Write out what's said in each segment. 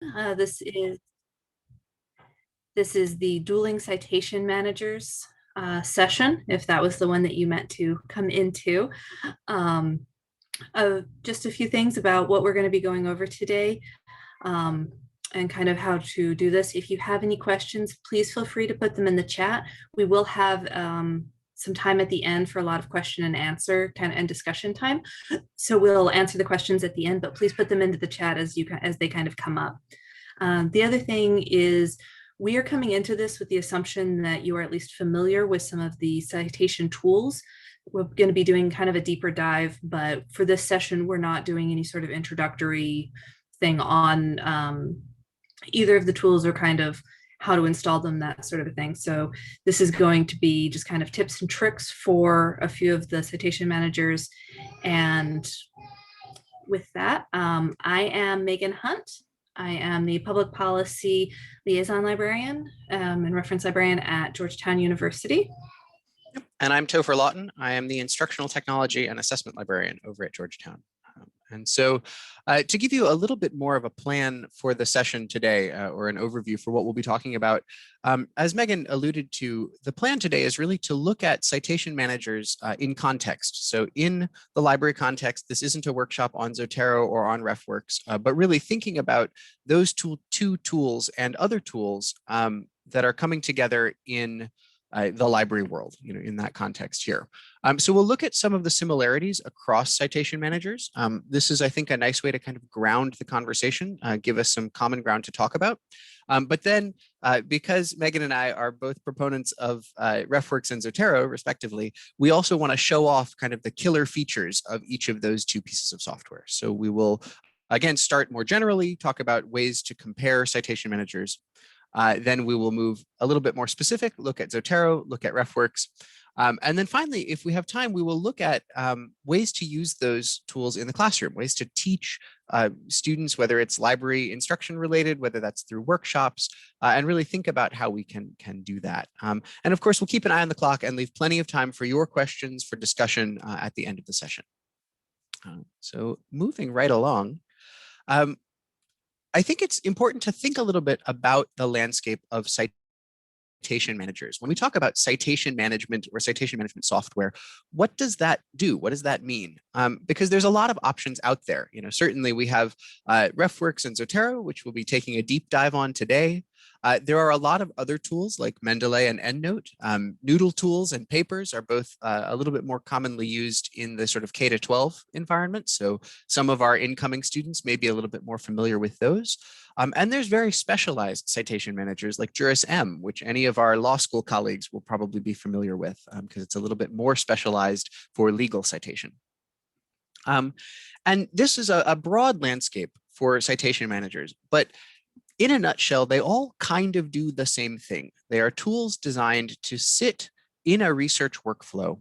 This is the Dueling Citation Managers session, if that was the one that you meant to come into. Um, just a few things about what we're going to be going over today, um, and kind of how to do this. If you have any questions, please feel free to put them in the chat. We will have some time at the end for a lot of question and answer and discussion time. So we'll answer the questions at the end, but please put them into the chat as they kind of come up. The other thing is we are coming into this with the assumption that you are at least familiar with some of the citation tools. We're going to be doing kind of a deeper dive, but for this session, we're not doing any sort of introductory thing on either of the tools or kind of how to install them, that sort of a thing. So this is going to be just kind of tips and tricks for a few of the citation managers. And with that, I am Megan Hunt. I am the Public Policy Liaison Librarian and Reference Librarian at Georgetown University. And I'm Topher Lawton. I am the Instructional Technology and Assessment Librarian over at Georgetown. And so to give you a little bit more of a plan for the session today, or an overview for what we'll be talking about, as Megan alluded to, the plan today is really to look at citation managers in context. So in the library context, this isn't a workshop on Zotero or on RefWorks, but really thinking about those two tools and other tools that are coming together in the library world, in that context here. So we'll look at some of the similarities across citation managers. This is, I think, a nice way to kind of ground the conversation, give us some common ground to talk about. But then, because Megan and I are both proponents of RefWorks and Zotero, respectively, we also want to show off kind of the killer features of each of those two pieces of software. So we will, again, start more generally, talk about ways to compare citation managers. Then we will move a little bit more specific, look at Zotero, look at RefWorks. And then finally, if we have time, we will look at ways to use those tools in the classroom, ways to teach students, whether it's library instruction related, whether that's through workshops, and really think about how we can do that. And of course, we'll keep an eye on the clock and leave plenty of time for your questions for discussion at the end of the session. So moving right along. I think it's important to think a little bit about the landscape of citation managers. When we talk about citation management or citation management software, what does that do? What does that mean? Because there's a lot of options out there. Certainly we have RefWorks and Zotero, which we'll be taking a deep dive on today. There are a lot of other tools like Mendeley and EndNote. Noodle tools and papers are both a little bit more commonly used in the sort of K-12 environment. So some of our incoming students may be a little bit more familiar with those. And there's very specialized citation managers like JurisM, which any of our law school colleagues will probably be familiar with because it's a little bit more specialized for legal citation. And this is a broad landscape for citation managers, but in a nutshell, they all kind of do the same thing. They are tools designed to sit in a research workflow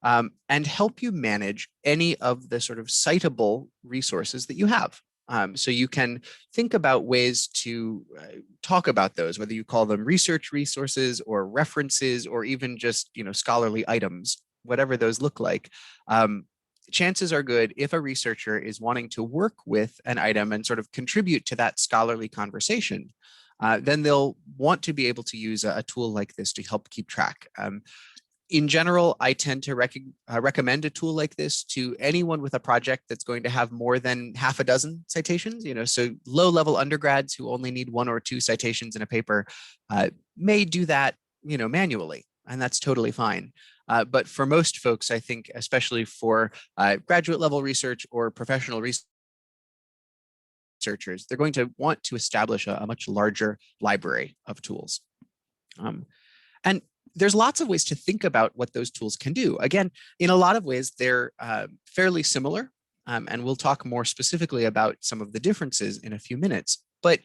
and help you manage any of the sort of citable resources that you have. So you can think about ways to talk about those, whether you call them research resources or references or even just scholarly items, whatever those look like. Chances are good if a researcher is wanting to work with an item and sort of contribute to that scholarly conversation, then they'll want to be able to use a tool like this to help keep track. In general, I tend to recommend a tool like this to anyone with a project that's going to have more than half a dozen citations. So low-level undergrads who only need 1 or 2 citations in a paper may do that, manually, and that's totally fine. But for most folks, I think, especially for graduate level research or professional researchers, they're going to want to establish a much larger library of tools. And there's lots of ways to think about what those tools can do. Again, in a lot of ways, they're fairly similar. And we'll talk more specifically about some of the differences in a few minutes. But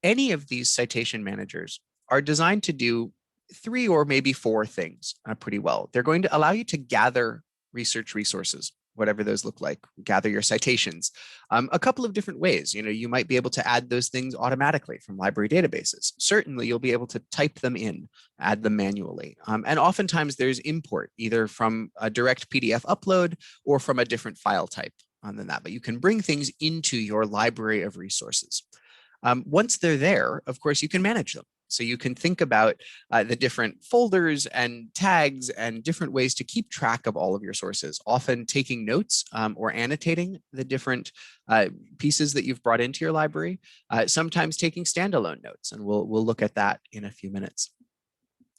any of these citation managers are designed to do 3 or maybe 4 things pretty well. They're going to allow you to gather research resources, whatever those look like, gather your citations, a couple of different ways. You might be able to add those things automatically from library databases. Certainly, you'll be able to type them in, add them manually. And oftentimes there's import, either from a direct PDF upload or from a different file type than that. But you can bring things into your library of resources. Once they're there, of course, you can manage them. So you can think about the different folders and tags and different ways to keep track of all of your sources, often taking notes or annotating the different pieces that you've brought into your library, sometimes taking standalone notes, and we'll look at that in a few minutes.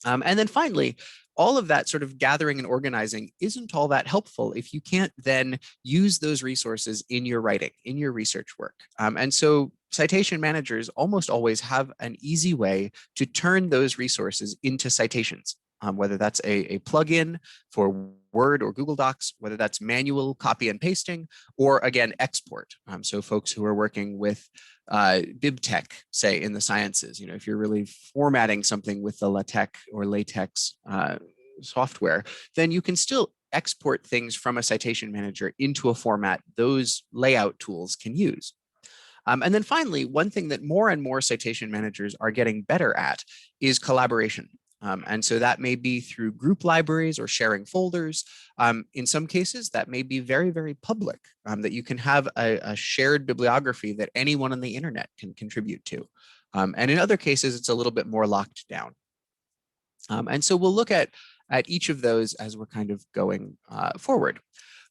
And then finally, all of that sort of gathering and organizing isn't all that helpful if you can't then use those resources in your writing, in your research work. And so citation managers almost always have an easy way to turn those resources into citations, whether that's a plugin for Word or Google Docs, whether that's manual copy and pasting, or again, export. So folks who are working with BibTech, say in the sciences, if you're really formatting something with the LaTeX or LaTeX software, then you can still export things from a citation manager into a format those layout tools can use. And then finally, one thing that more and more citation managers are getting better at is collaboration. And so that may be through group libraries or sharing folders. In some cases, that may be very, very public, that you can have a shared bibliography that anyone on the internet can contribute to. And in other cases, it's a little bit more locked down. And so we'll look at each of those as we're kind of going forward.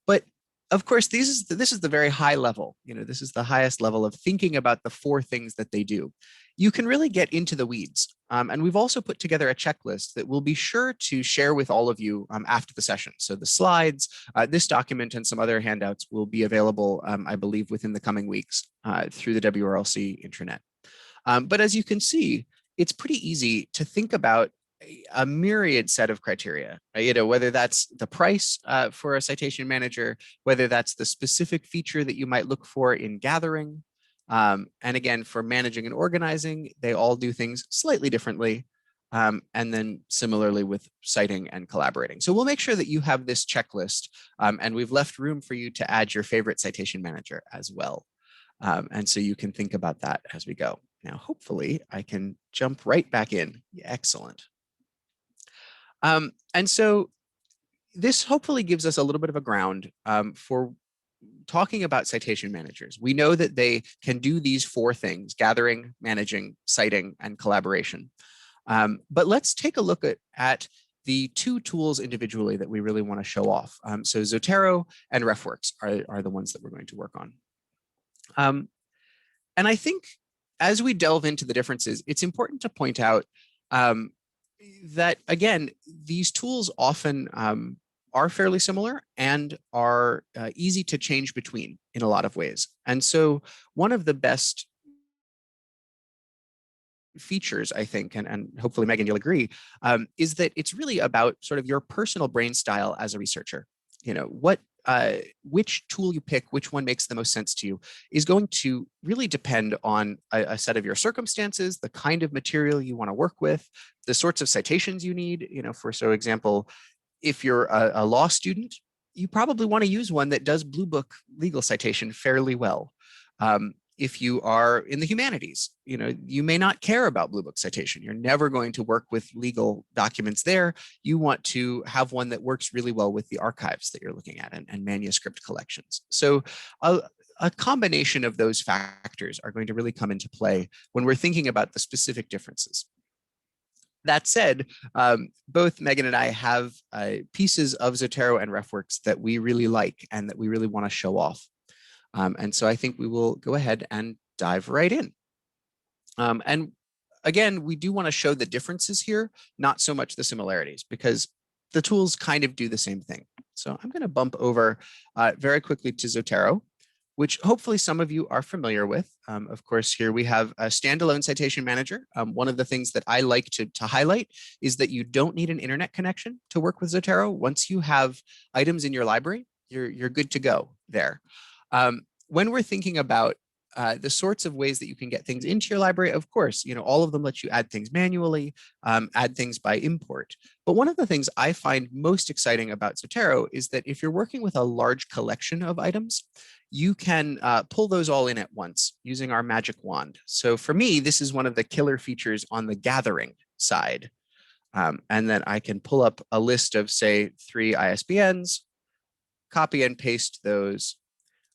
But of course, this is the very high level. This is the highest level of thinking about the 4 things that they do. You can really get into the weeds. And we've also put together a checklist that we'll be sure to share with all of you after the session. So the slides, this document, and some other handouts will be available, I believe, within the coming weeks through the WRLC intranet. But as you can see, it's pretty easy to think about a myriad set of criteria, whether that's the price for a citation manager, whether that's the specific feature that you might look for in gathering. And again, for managing and organizing, they all do things slightly differently. And then similarly with citing and collaborating. So we'll make sure that you have this checklist, and we've left room for you to add your favorite citation manager as well. And so you can think about that as we go. Now, hopefully I can jump right back in. Excellent. And so this hopefully gives us a little bit of a ground for talking about citation managers. We know that they can do these 4 things: gathering, managing, citing, and collaboration. But let's take a look at the 2 tools individually that we really want to show off. So Zotero and RefWorks are the ones that we're going to work on. And I think as we delve into the differences, it's important to point out that, again, these tools often are fairly similar and are easy to change between in a lot of ways. And so one of the best features, I think, and hopefully, Megan, you'll agree, is that it's really about sort of your personal brain style as a researcher. Which tool you pick, which one makes the most sense to you, is going to really depend on a set of your circumstances, the kind of material you want to work with, the sorts of citations you need. For example, if you're a law student, you probably want to use one that does Blue Book legal citation fairly well. If you are in the humanities, you may not care about Blue Book citation. You're never going to work with legal documents there. You want to have one that works really well with the archives that you're looking at and manuscript collections. So a combination of those factors are going to really come into play when we're thinking about the specific differences. That said, both Megan and I have pieces of Zotero and RefWorks that we really like and that we really want to show off. And so I think we will go ahead and dive right in. And again, we do want to show the differences here, not so much the similarities, because the tools kind of do the same thing. So I'm going to bump over very quickly to Zotero, which hopefully some of you are familiar with. Of course, here we have a standalone citation manager. One of the things that I like to highlight is that you don't need an internet connection to work with Zotero. Once you have items in your library, you're good to go there. When we're thinking about the sorts of ways that you can get things into your library, of course, all of them let you add things manually, add things by import. But one of the things I find most exciting about Zotero is that if you're working with a large collection of items, you can pull those all in at once using our magic wand. So for me, this is one of the killer features on the gathering side. And then I can pull up a list of, say, 3 ISBNs, copy and paste those.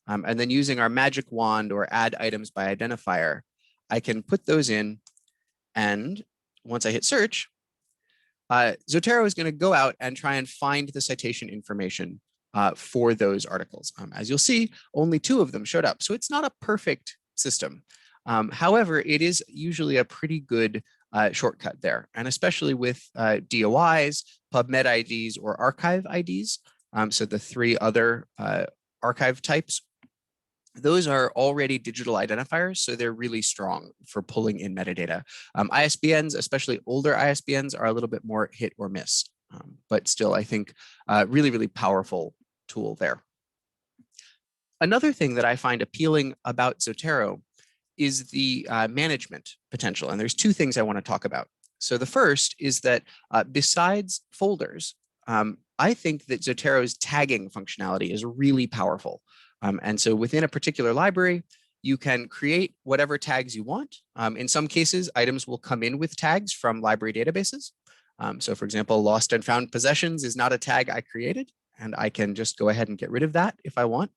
And then using our magic wand or add items by identifier, I can put those in, and once I hit search, Zotero is going to go out and try and find the citation information for those articles. As you'll see, only 2 of them showed up. So it's not a perfect system. However, it is usually a pretty good shortcut there, and especially with DOIs, PubMed IDs, or archive IDs. So the 3 other archive types, those are already digital identifiers, so they're really strong for pulling in metadata. ISBNs, especially older ISBNs, are a little bit more hit or miss, but still, I think, really, really powerful tool there. Another thing that I find appealing about Zotero is the management potential, and there's 2 things I want to talk about. So the first is that besides folders, I think that Zotero's tagging functionality is really powerful. And so within a particular library, you can create whatever tags you want. In some cases, items will come in with tags from library databases. So for example, lost and found possessions is not a tag I created, and I can just go ahead and get rid of that if I want.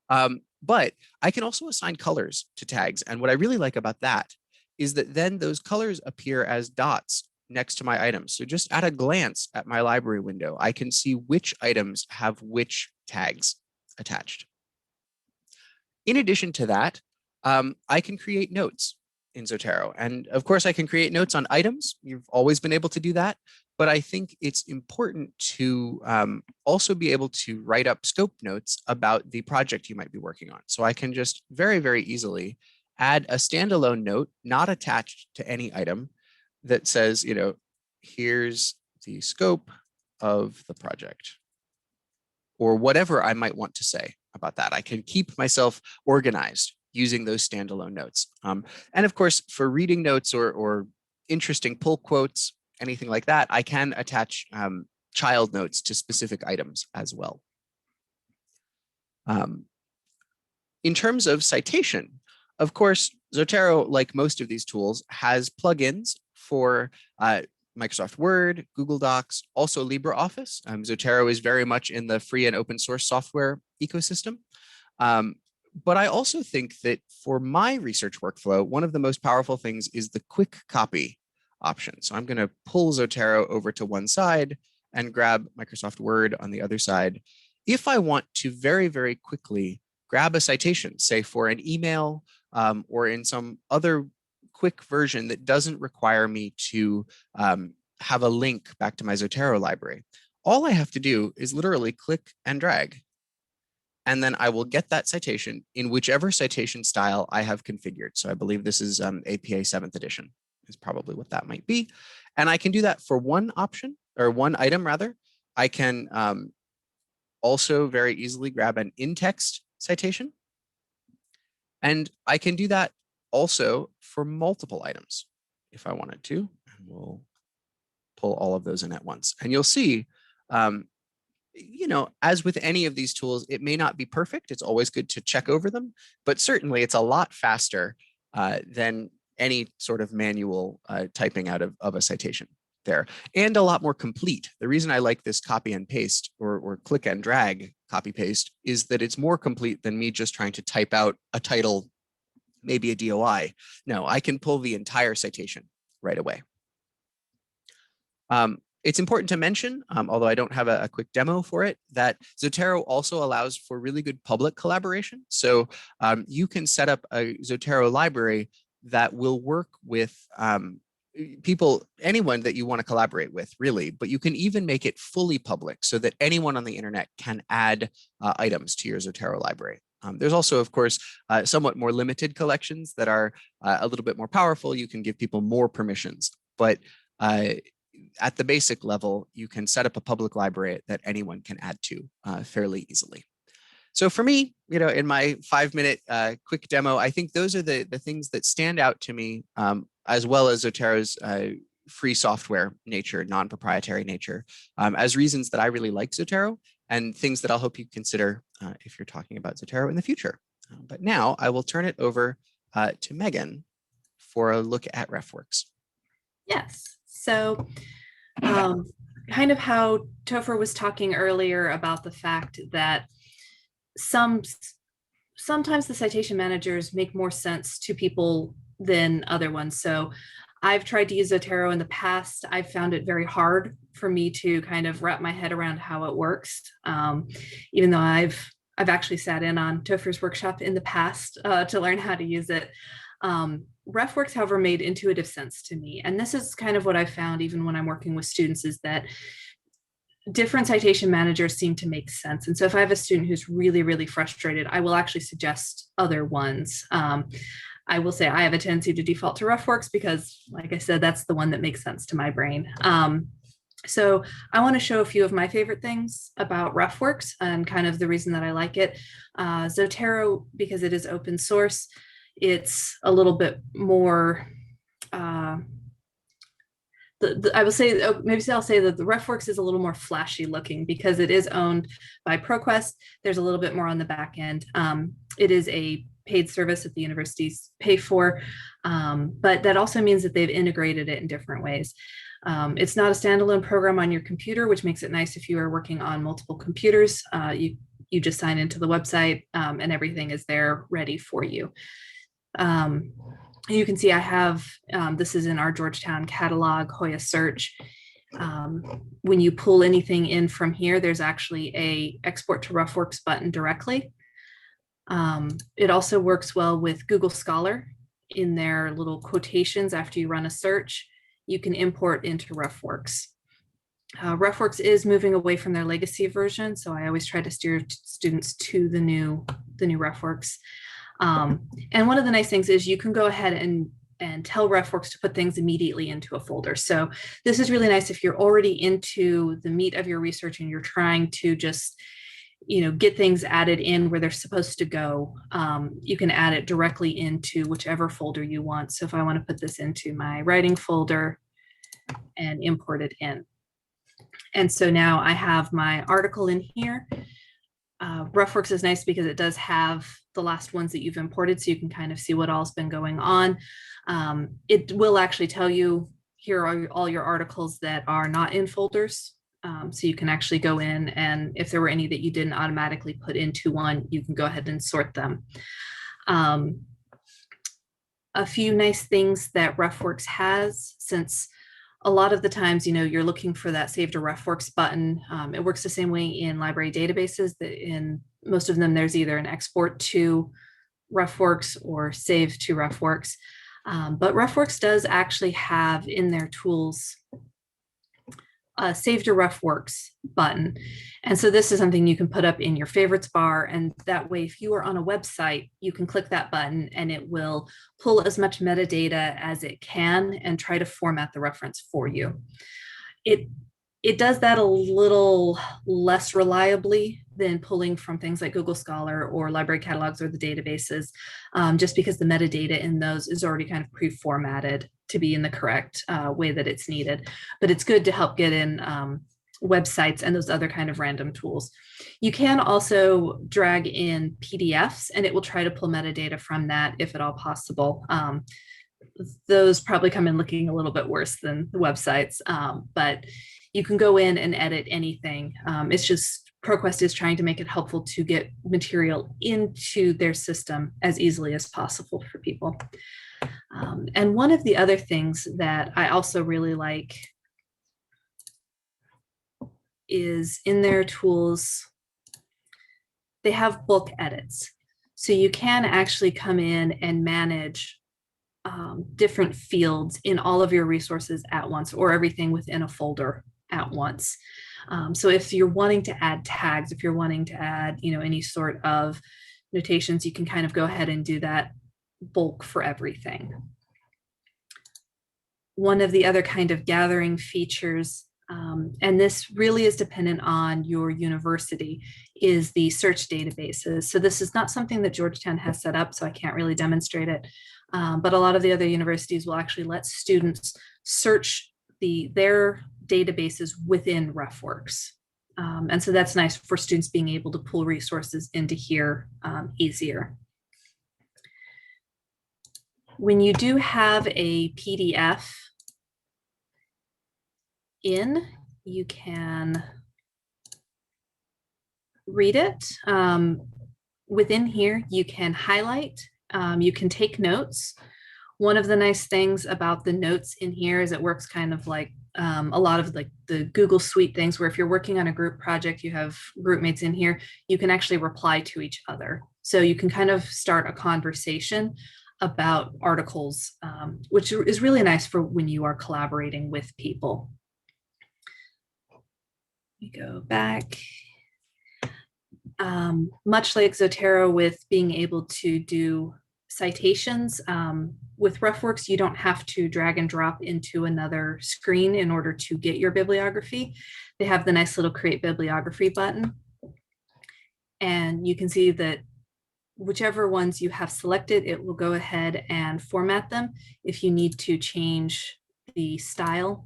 But I can also assign colors to tags. And what I really like about that is that then those colors appear as dots next to my items. So just at a glance at my library window, I can see which items have which tags attached. In addition to that, I can create notes in Zotero. And of course, I can create notes on items. You've always been able to do that. But I think it's important to also be able to write up scope notes about the project you might be working on. So I can just very, very easily add a standalone note not attached to any item that says, here's the scope of the project, or whatever I might want to say about that. I can keep myself organized using those standalone notes. And of course, for reading notes or interesting pull quotes, anything like that, I can attach child notes to specific items as well. In terms of citation, of course, Zotero, like most of these tools, has plugins for Microsoft Word, Google Docs, also LibreOffice. Zotero is very much in the free and open source software ecosystem. But I also think that for my research workflow, one of the most powerful things is the quick copy option. So I'm going to pull Zotero over to one side and grab Microsoft Word on the other side. If I want to very, very quickly grab a citation, say for an email or in some other quick version that doesn't require me to have a link back to my Zotero library, all I have to do is literally click and drag. And then I will get that citation in whichever citation style I have configured. So I believe this is APA 7th edition is probably what that might be. And I can do that for one option, or one item rather. I can also very easily grab an in-text citation. And I can do that also for multiple items if I wanted to. And we'll pull all of those in at once. And you'll see, as with any of these tools, it may not be perfect. It's always good to check over them, but certainly it's a lot faster than any sort of manual typing out of a citation there, and a lot more complete. The reason I like this copy and paste or click and drag copy paste is that it's more complete than me just trying to type out a title, maybe a DOI. No, I can pull the entire citation right away. It's important to mention, although I don't have a quick demo for it, that Zotero also allows for really good public collaboration. So you can set up a Zotero library that will work with anyone that you want to collaborate with, really, but you can even make it fully public so that anyone on the internet can add items to your Zotero library. There's also, of course, somewhat more limited collections that are a little bit more powerful. You can give people more permissions, but at the basic level, you can set up a public library that anyone can add to fairly easily. So for me, in my 5-minute quick demo, I think those are the things that stand out to me, as well as Zotero's free software nature, non-proprietary nature, as reasons that I really like Zotero and things that I'll hope you consider if you're talking about Zotero in the future. But now I will turn it over to Megan for a look at RefWorks. Yes. So kind of how Topher was talking earlier about the fact that some sometimes the citation managers make more sense to people than other ones. So I've tried to use Zotero in the past. I've found it very hard for me to kind of wrap my head around how it works. Even though I've actually sat in on Topher's workshop in the past to learn how to use it. RefWorks, however, made intuitive sense to me. And this is kind of what I found even when I'm working with students, is that different citation managers seem to make sense. And so if I have a student who's really, really frustrated, I will actually suggest other ones. I will say I have a tendency to default to RefWorks because, like I said, that's the one that makes sense to my brain. So I want to show a few of my favorite things about RefWorks and kind of the reason that I like it. Zotero, because it is open source, it's a little bit more, I will say, maybe I'll say that the RefWorks is a little more flashy looking because it is owned by ProQuest. There's a little bit more on the back end. It is a paid service that the universities pay for, but that also means that they've integrated it in different ways. It's not a standalone program on your computer, which makes it nice if you are working on multiple computers. You just sign into the website and everything is there ready for you. You can see I have, this is in our Georgetown catalog, Hoya search. When you pull anything in from here, there's actually a export to RefWorks button directly. It also works well with Google Scholar. In their little quotations after you run a search, you can import into RefWorks. RefWorks is moving away from their legacy version, so I always try to steer students to the new RefWorks. And one of the nice things is you can go ahead and tell RefWorks to put things immediately into a folder. So this is really nice if you're already into the meat of your research and you're trying to just, get things added in where they're supposed to go. You can add it directly into whichever folder you want. So if I want to put this into my writing folder and import it in. And so now I have my article in here. RefWorks is nice because it does have the last ones that you've imported, so you can kind of see what all's been going on. It will actually tell you, here are all your articles that are not in folders. So you can actually go in, and if there were any that you didn't automatically put into one, you can go ahead and sort them. A few nice things that RefWorks has, since a lot of the times, you're looking for that Save to RefWorks button. It works the same way in library databases. That in most of them, there's either an export to RefWorks or save to RefWorks. But RefWorks does actually have in their tools a Save to RefWorks button. And so this is something you can put up in your favorites bar. And that way, if you are on a website, you can click that button and it will pull as much metadata as it can and try to format the reference for you. It does that a little less reliably than pulling from things like Google Scholar or library catalogs or the databases, just because the metadata in those is already kind of pre-formatted to be in the correct way that it's needed. But it's good to help get in websites and those other kind of random tools. You can also drag in PDFs and it will try to pull metadata from that if at all possible. Those probably come in looking a little bit worse than the websites, but you can go in and edit anything. It's just ProQuest is trying to make it helpful to get material into their system as easily as possible for people. And one of the other things that I also really like is in their tools, they have bulk edits. So you can actually come in and manage different fields in all of your resources at once, or everything within a folder at once. So if you're wanting to add tags, if you're wanting to add, any sort of notations, you can kind of go ahead and do that bulk for everything. One of the other kind of gathering features, and this really is dependent on your university, is the search databases. So this is not something that Georgetown has set up, so I can't really demonstrate it. But a lot of the other universities will actually let students search their databases within RefWorks. And so that's nice for students being able to pull resources into here easier. When you do have a PDF in, you can read it. within here, you can highlight, you can take notes. One of the nice things about the notes in here is it works kind of like a lot of like the Google Suite things, where if you're working on a group project, you have group mates in here, you can actually reply to each other. So you can kind of start a conversation about articles, which is really nice for when you are collaborating with people. We go back. Much like Zotero with being able to do citations, with RefWorks, you don't have to drag and drop into another screen in order to get your bibliography. They have the nice little create bibliography button. And you can see that whichever ones you have selected, it will go ahead and format them. If you need to change the style,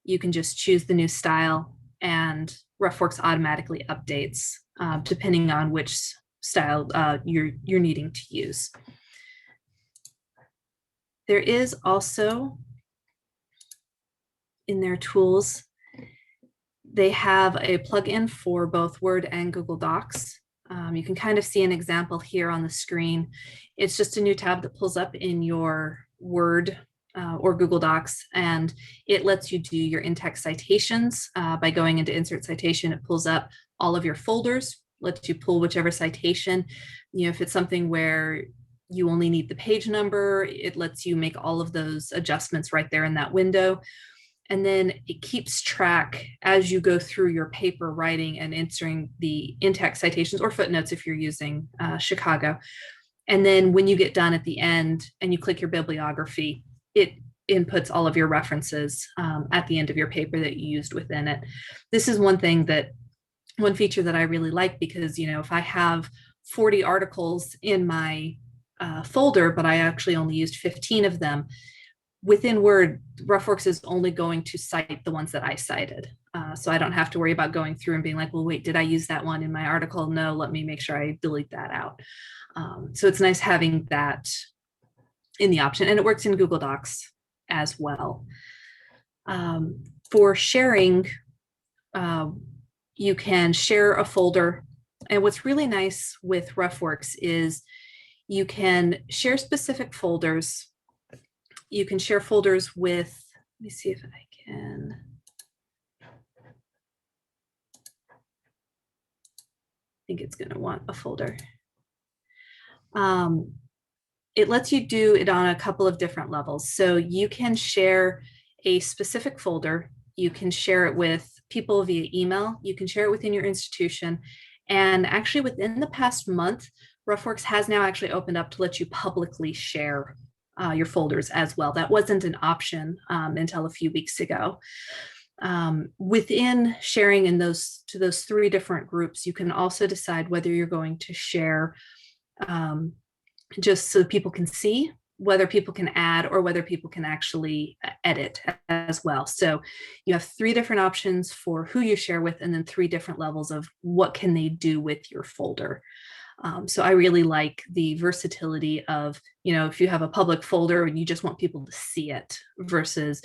you can just choose the new style, and RefWorks automatically updates depending on which style you're needing to use. There is also in their tools, they have a plugin for both Word and Google Docs. You can kind of see an example here on the screen. It's just a new tab that pulls up in your Word or Google Docs, and it lets you do your in-text citations. By going into Insert Citation, it pulls up all of your folders, lets you pull whichever citation. If it's something where you only need the page number, it lets you make all of those adjustments right there in that window. And then it keeps track as you go through your paper writing and entering the in-text citations or footnotes if you're using Chicago. And then when you get done at the end and you click your bibliography, it inputs all of your references at the end of your paper that you used within it. This is one feature that I really like, because if I have 40 articles in my folder, but I actually only used 15 of them, within Word, RefWorks is only going to cite the ones that I cited. So I don't have to worry about going through and being like, well, wait, did I use that one in my article? No, let me make sure I delete that out. So it's nice having that in the option, and it works in Google Docs as well. For sharing, you can share a folder. And what's really nice with RefWorks is you can share specific folders. You can share folders with, let me see if I can. I think it's going to want a folder. It lets you do it on a couple of different levels. So you can share a specific folder. You can share it with people via email. You can share it within your institution. And actually within the past month, RefWorks has now actually opened up to let you publicly share your folders as well. That wasn't an option until a few weeks ago. Within sharing in those 3 different groups, you can also decide whether you're going to share just so people can see, whether people can add, or whether people can actually edit as well. So you have 3 different options for who you share with, and then 3 different levels of what can they do with your folder. So I really like the versatility of, if you have a public folder and you just want people to see it, versus,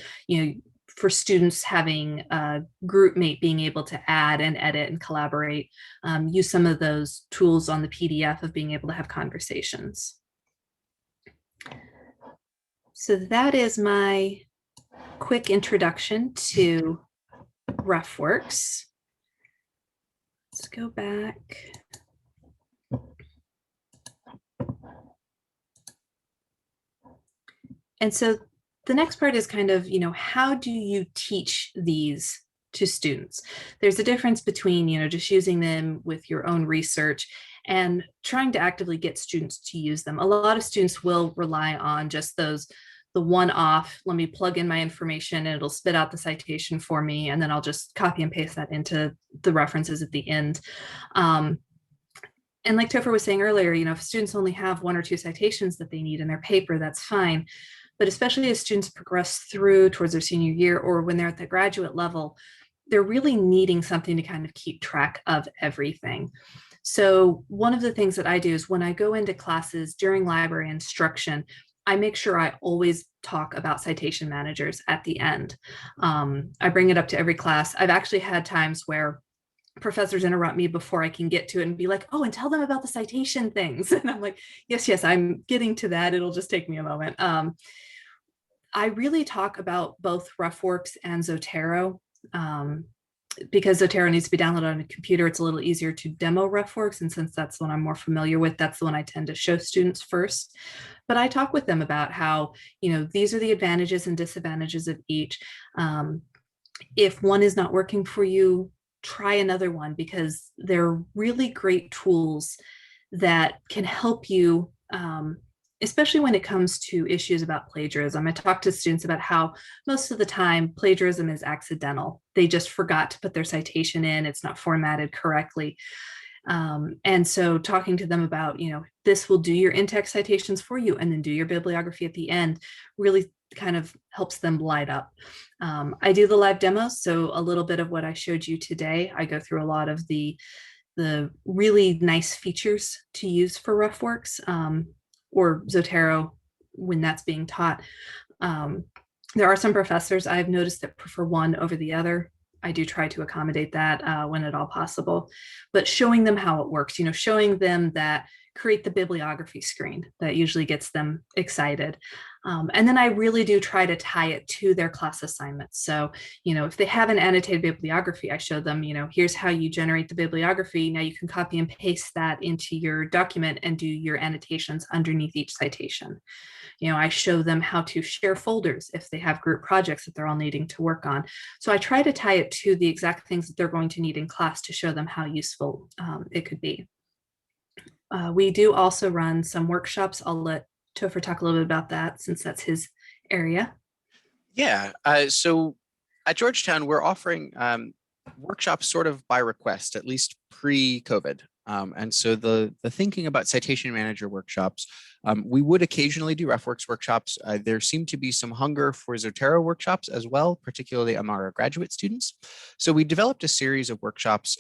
for students having a group mate being able to add and edit and collaborate, use some of those tools on the PDF of being able to have conversations. So that is my quick introduction to RefWorks. Let's go back. And so the next part is kind of, how do you teach these to students? There's a difference between, just using them with your own research and trying to actively get students to use them. A lot of students will rely on just the one-off, let me plug in my information and it'll spit out the citation for me, and then I'll just copy and paste that into the references at the end. And like Topher was saying earlier, if students only have 1 or 2 citations that they need in their paper, that's fine. But especially as students progress through towards their senior year, or when they're at the graduate level, they're really needing something to kind of keep track of everything. So one of the things that I do is when I go into classes during library instruction, I make sure I always talk about citation managers at the end. I bring it up to every class. I've actually had times where professors interrupt me before I can get to it and be like, oh, and tell them about the citation things. And I'm like, yes, I'm getting to that. It'll just take me a moment. I really talk about both RefWorks and Zotero. Um, because Zotero needs to be downloaded on a computer, it's a little easier to demo RefWorks. And since that's the one I'm more familiar with, that's the one I tend to show students first. But I talk with them about how, these are the advantages and disadvantages of each. If one is not working for you, try another one, because they're really great tools that can help you, especially when it comes to issues about plagiarism. I talk to students about how most of the time plagiarism is accidental. They just forgot to put their citation in, it's not formatted correctly. And so talking to them about, this will do your in-text citations for you and then do your bibliography at the end really kind of helps them light up. I do the live demos, so a little bit of what I showed you today. I go through a lot of the really nice features to use for RefWorks or Zotero when that's being taught. There are some professors I've noticed that prefer one over the other. I do try to accommodate that when at all possible, but showing them how it works, showing them that create the bibliography screen that usually gets them excited. And then I really do try to tie it to their class assignments. So, if they have an annotated bibliography, I show them, here's how you generate the bibliography. Now you can copy and paste that into your document and do your annotations underneath each citation. I show them how to share folders if they have group projects that they're all needing to work on. So I try to tie it to the exact things that they're going to need in class to show them how useful it could be. We do also run some workshops. I'll let Topher talk a little bit about that since that's his area. Yeah, so at Georgetown, we're offering workshops sort of by request, at least pre-COVID. And so the thinking about citation manager workshops, we would occasionally do RefWorks workshops. There seemed to be some hunger for Zotero workshops as well, particularly among our graduate students. So we developed a series of workshops,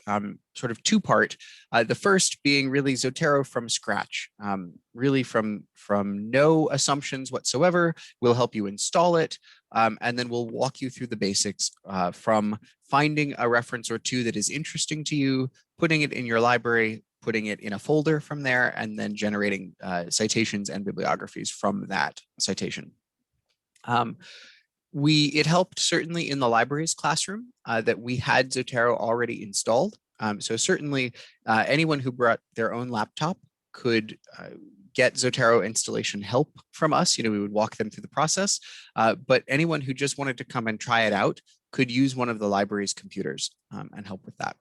sort of two-part. The first being really Zotero from scratch, really from no assumptions whatsoever. We'll help you install it, and then we'll walk you through the basics from finding a reference or two that is interesting to you, putting it in your library, putting it in a folder from there, and then generating citations and bibliographies from that citation. It helped certainly in the library's classroom that we had Zotero already installed. So certainly anyone who brought their own laptop could get Zotero installation help from us. We would walk them through the process, but anyone who just wanted to come and try it out could use one of the library's computers and help with that.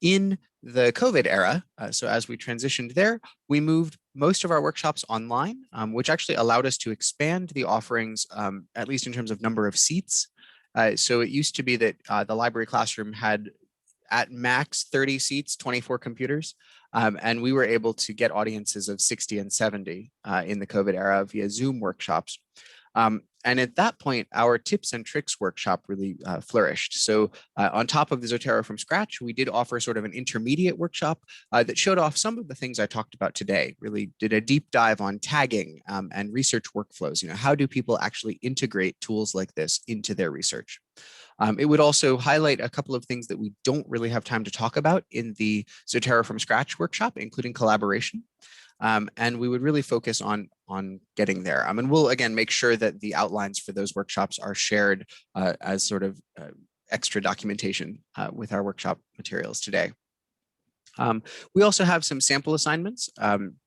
In the COVID era, so as we transitioned there, we moved most of our workshops online, which actually allowed us to expand the offerings, at least in terms of number of seats. So it used to be that the library classroom had at max 30 seats, 24 computers, and we were able to get audiences of 60 and 70 in the COVID era via Zoom workshops. And at that point, our tips and tricks workshop really flourished. So on top of the Zotero from scratch, we did offer sort of an intermediate workshop that showed off some of the things I talked about today, really did a deep dive on tagging and research workflows. How do people actually integrate tools like this into their research? It would also highlight a couple of things that we don't really have time to talk about in the Zotero from scratch workshop, including collaboration. And we would really focus on getting there. And we'll, again, make sure that the outlines for those workshops are shared as sort of extra documentation with our workshop materials today. We also have some sample assignments,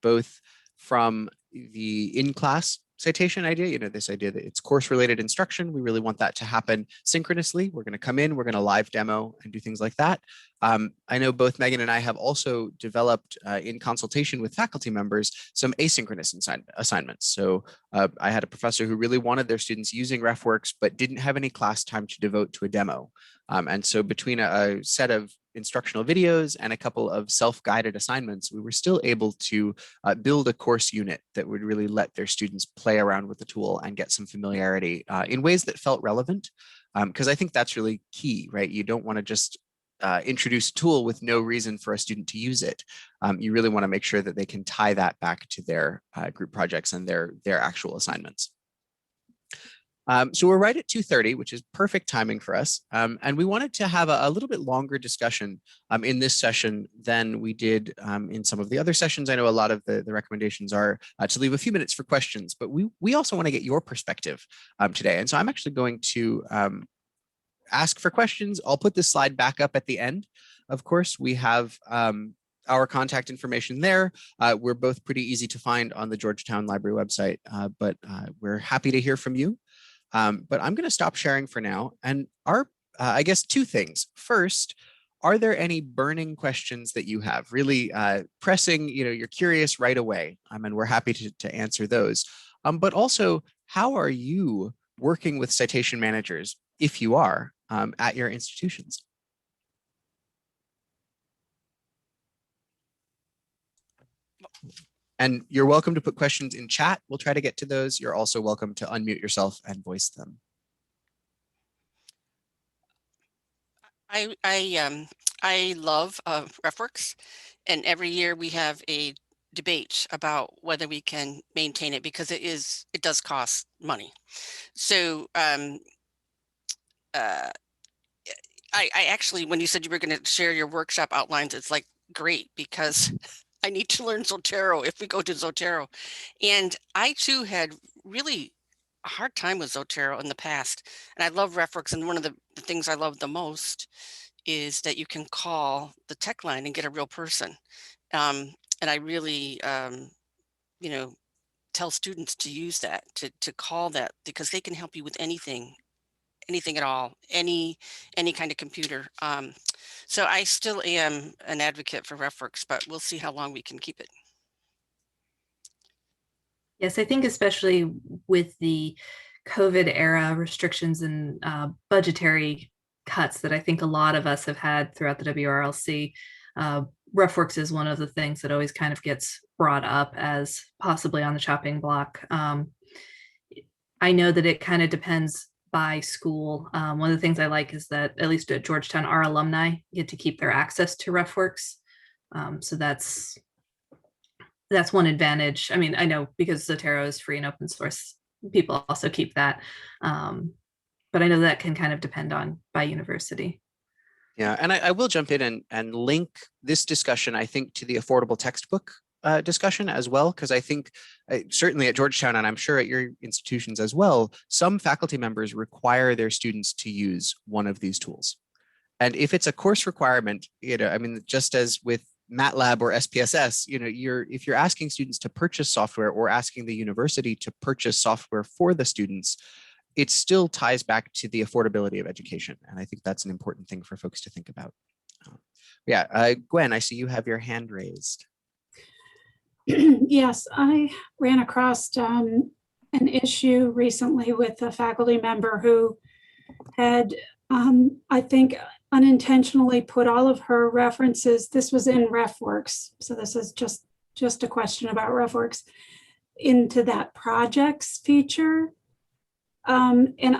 both from the in-class citation idea, this idea that it's course-related instruction. We really want that to happen synchronously. We're going to come in, we're going to live demo and do things like that. I know both Megan and I have also developed in consultation with faculty members some asynchronous assignments. So I had a professor who really wanted their students using RefWorks, but didn't have any class time to devote to a demo. And so between a set of instructional videos and a couple of self-guided assignments, we were still able to build a course unit that would really let their students play around with the tool and get some familiarity in ways that felt relevant. Because I think that's really key, right? You don't want to just introduce a tool with no reason for a student to use it. You really want to make sure that they can tie that back to their group projects and their actual assignments. So we're right at 2:30, which is perfect timing for us. And we wanted to have a little bit longer discussion in this session than we did in some of the other sessions. I know a lot of the recommendations are to leave a few minutes for questions, but we also want to get your perspective today. And so I'm actually going to ask for questions. I'll put this slide back up at the end. Of course, we have our contact information there. We're both pretty easy to find on the Georgetown Library website, but we're happy to hear from you. But I'm going to stop sharing for now. And I guess two things. First, are there any burning questions that you have? Really pressing, you're curious right away. And we're happy to answer those. But also, how are you working with citation managers, if you are, at your institutions? And you're welcome to put questions in chat. We'll try to get to those. You're also welcome to unmute yourself and voice them. I love RefWorks, and every year we have a debate about whether we can maintain it because it does cost money. So I actually, when you said you were going to share your workshop outlines, it's like great because I need to learn Zotero if we go to Zotero. And I too had really a hard time with Zotero in the past. And I love RefWorks. And one of the things I love the most is that you can call the tech line and get a real person. And I really, tell students to use that, to call that, because they can help you with anything at all, any kind of computer. So I still am an advocate for RefWorks, but we'll see how long we can keep it. Yes, I think especially with the COVID era restrictions and budgetary cuts that I think a lot of us have had throughout the WRLC, RefWorks is one of the things that always kind of gets brought up as possibly on the chopping block. I know that it kind of depends by school. One of the things I like is that at least at Georgetown, our alumni get to keep their access to RefWorks. So that's one advantage. I mean, I know because Zotero is free and open source, people also keep that. But I know that can kind of depend on by university. Yeah, and I will jump in and link this discussion, I think, to the affordable textbook discussion as well, because I think certainly at Georgetown, and I'm sure at your institutions as well, some faculty members require their students to use one of these tools. And if it's a course requirement, I mean, just as with MATLAB or SPSS, if you're asking students to purchase software or asking the university to purchase software for the students, it still ties back to the affordability of education. And I think that's an important thing for folks to think about. Gwen, I see you have your hand raised. Yes, I ran across an issue recently with a faculty member who had, I think, unintentionally put all of her references, this was in RefWorks, so this is just a question about RefWorks, into that projects feature. And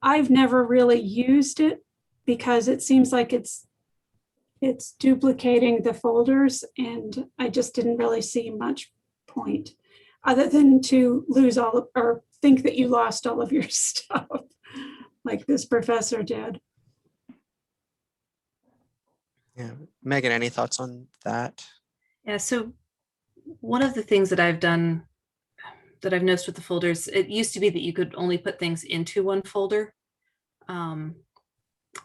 I've never really used it because it seems like it's duplicating the folders, and I just didn't really see much point other than to lose or think that you lost all of your stuff like this professor did. Yeah, Megan, any thoughts on that? Yeah, so one of the things that I've done that I've noticed with the folders, it used to be that you could only put things into one folder.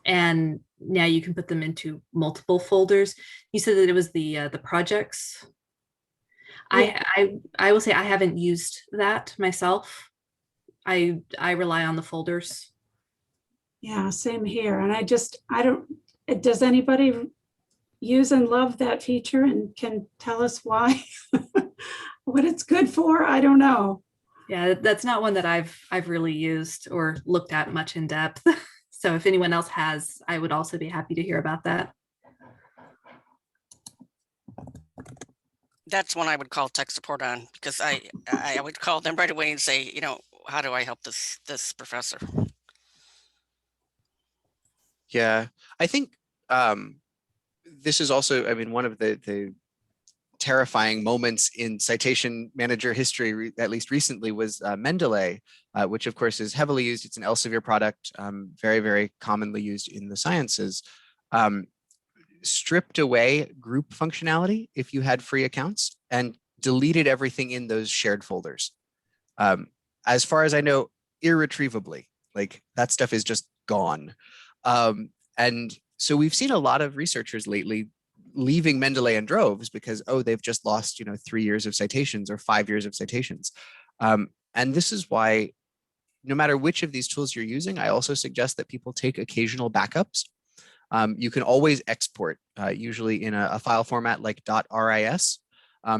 And now you can put them into multiple folders. You said that it was the projects. Yeah. I will say I haven't used that myself. I rely on the folders. Yeah, same here. And I don't, does anybody use and love that feature and can tell us why? What it's good for? I don't know. Yeah, that's not one that I've really used or looked at much in depth. So if anyone else has, I would also be happy to hear about that. That's one I would call tech support on, because I would call them right away and say, how do I help this professor? Yeah, I think this is also, I mean, one of the terrifying moments in citation manager history, at least recently, was Mendeley, which of course is heavily used. It's an Elsevier product, very, very commonly used in the sciences. Stripped away group functionality if you had free accounts and deleted everything in those shared folders. As far as I know, irretrievably, like that stuff is just gone. And so we've seen a lot of researchers lately leaving Mendeley in droves because, oh, they've just lost, 3 years of citations or 5 years of citations. And this is why, no matter which of these tools you're using, I also suggest that people take occasional backups. You can always export, usually in a file format like .ris,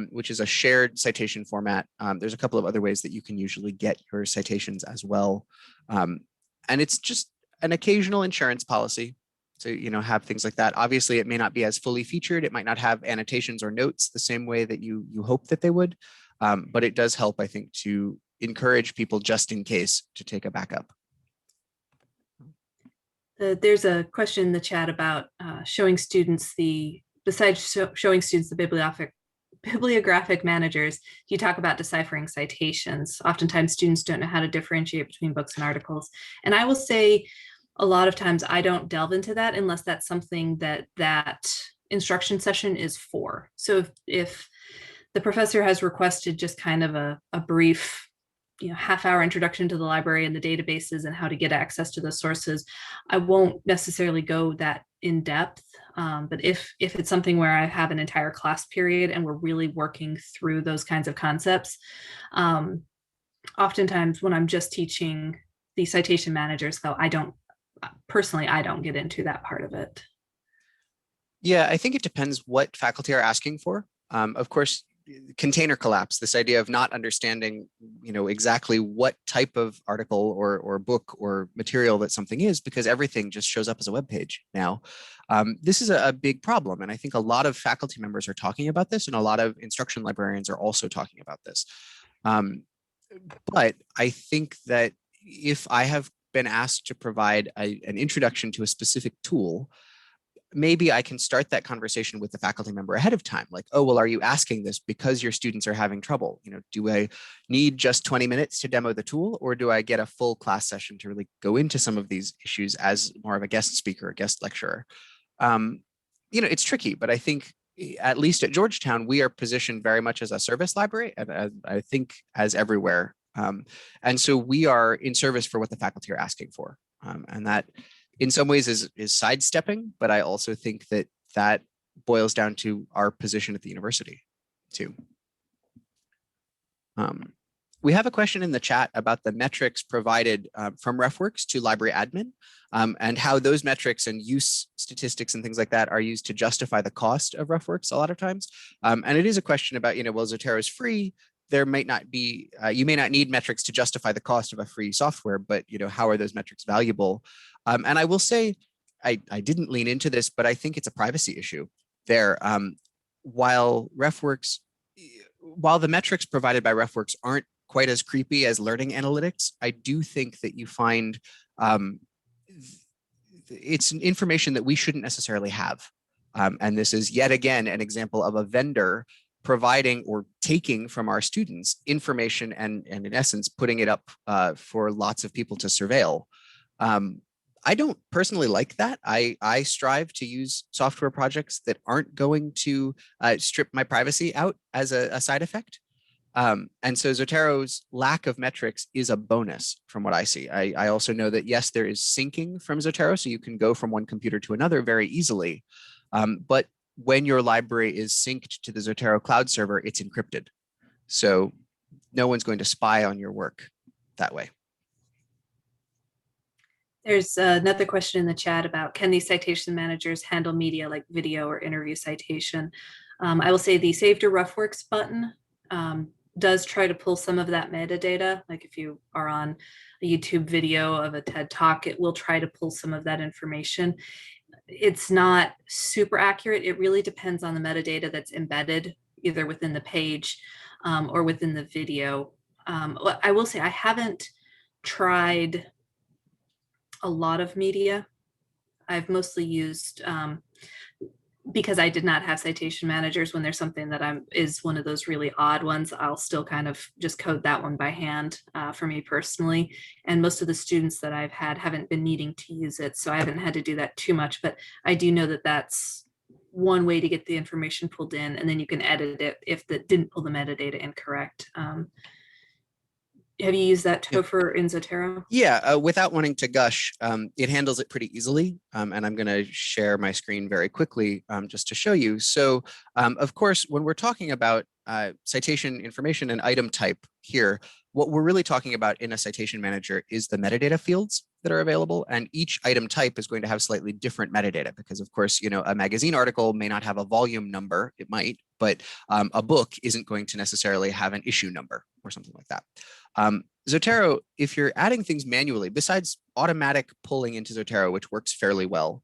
which is a shared citation format. There's a couple of other ways that you can usually get your citations as well. And it's just an occasional insurance policy to have things like that. Obviously, it may not be as fully featured. It might not have annotations or notes the same way that you hope that they would, but it does help, I think, to encourage people just in case to take a backup. There's a question in the chat about showing students besides showing students the bibliographic managers, you talk about deciphering citations. Oftentimes students don't know how to differentiate between books and articles. And I will say a lot of times I don't delve into that unless that's something that instruction session is for. So if the professor has requested just kind of a brief half-hour introduction to the library and the databases and how to get access to those sources, I won't necessarily go that in depth. But if it's something where I have an entire class period and we're really working through those kinds of concepts, oftentimes when I'm just teaching the citation managers, though, I don't get into that part of it. Yeah, I think it depends what faculty are asking for. Of course, container collapse, this idea of not understanding, exactly what type of article or book or material that something is, because everything just shows up as a web page now. This is a big problem. And I think a lot of faculty members are talking about this, and a lot of instruction librarians are also talking about this. But I think that if I have been asked to provide an introduction to a specific tool, maybe I can start that conversation with the faculty member ahead of time. Like, oh, well, are you asking this because your students are having trouble? Do I need just 20 minutes to demo the tool, or do I get a full class session to really go into some of these issues as more of a guest speaker, a guest lecturer? It's tricky, but I think at least at Georgetown, we are positioned very much as a service library, and I think as everywhere. And so we are in service for what the faculty are asking for. And that in some ways is sidestepping, but I also think that boils down to our position at the university too. We have a question in the chat about the metrics provided from RefWorks to library admin, and how those metrics and use statistics and things like that are used to justify the cost of RefWorks a lot of times. And it is a question about, well, Zotero is free. There might not be, you may not need metrics to justify the cost of a free software, but how are those metrics valuable? And I will say, I didn't lean into this, but I think it's a privacy issue there. While the metrics provided by RefWorks aren't quite as creepy as learning analytics, I do think that you find it's information that we shouldn't necessarily have. And this is yet again an example of a vendor providing or taking from our students information and in essence, putting it up for lots of people to surveil. I don't personally like that. I strive to use software projects that aren't going to strip my privacy out as a side effect. And so Zotero's lack of metrics is a bonus from what I see. I also know that, yes, there is syncing from Zotero, so you can go from one computer to another very easily. But when your library is synced to the Zotero cloud server, it's encrypted. So no one's going to spy on your work that way. There's another question in the chat about, can these citation managers handle media like video or interview citation? I will say the Save to RefWorks button does try to pull some of that metadata. Like if you are on a YouTube video of a TED Talk, it will try to pull some of that information. It's not super accurate. It really depends on the metadata that's embedded either within the page or within the video. I will say I haven't tried a lot of media. I've mostly used because I did not have citation managers, when there's something that is one of those really odd ones, I'll still kind of just code that one by hand for me personally. And most of the students that I've had haven't been needing to use it, so I haven't had to do that too much. But I do know that that's one way to get the information pulled in, and then you can edit it if that didn't pull the metadata incorrect. Have you used that Topher in Zotero? Yeah, without wanting to gush, it handles it pretty easily. And I'm going to share my screen very quickly just to show you. So, of course, when we're talking about citation information and item type here, what we're really talking about in a citation manager is the metadata fields that are available. And each item type is going to have slightly different metadata because, of course, you know, a magazine article may not have a volume number. It might, but a book isn't going to necessarily have an issue number or something like that. Zotero, if you're adding things manually, besides automatic pulling into Zotero, which works fairly well,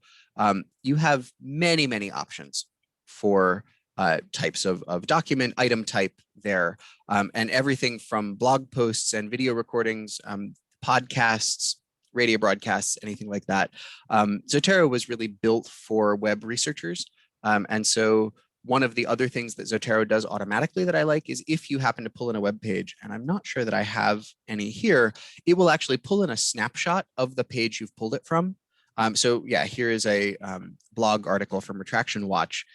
you have many, many options for types of document, item type there, and everything from blog posts and video recordings, podcasts, radio broadcasts, anything like that. Zotero was really built for web researchers. And so one of the other things that Zotero does automatically that I like is if you happen to pull in a web page, and I'm not sure that I have any here, it will actually pull in a snapshot of the page you've pulled it from. So yeah, here is a blog article from Retraction Watch.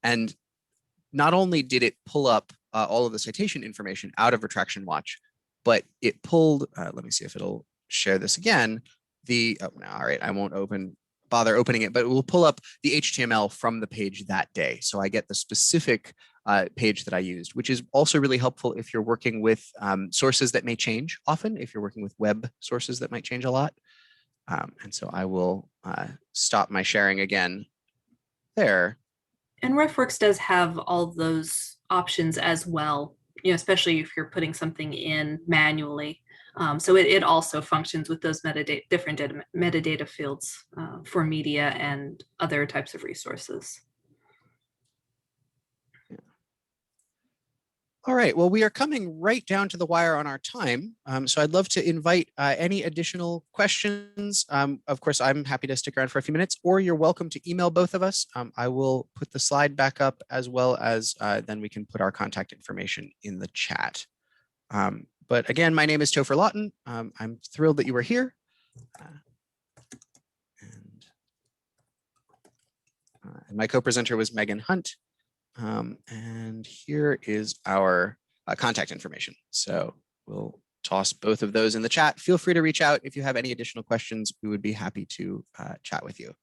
And not only did it pull up all of the citation information out of Retraction Watch, but it pulled, let me see if it'll share this again. Oh, no, all right, I won't bother opening it, but it will pull up the HTML from the page that day. So I get the specific page that I used, which is also really helpful if you're working with sources that may change often, if you're working with web sources that might change a lot. And so I will stop my sharing again there. And RefWorks does have all those options as well, you know, especially if you're putting something in manually. So it also functions with those different metadata fields for media and other types of resources. All right, well, we are coming right down to the wire on our time. So I'd love to invite any additional questions. Of course, I'm happy to stick around for a few minutes, or you're welcome to email both of us. I will put the slide back up, as well as then we can put our contact information in the chat. But again, my name is Topher Lawton. I'm thrilled that you were here. And my co-presenter was Megan Hunt. And here is our contact information. So we'll toss both of those in the chat. Feel free to reach out if you have any additional questions. We would be happy to chat with you.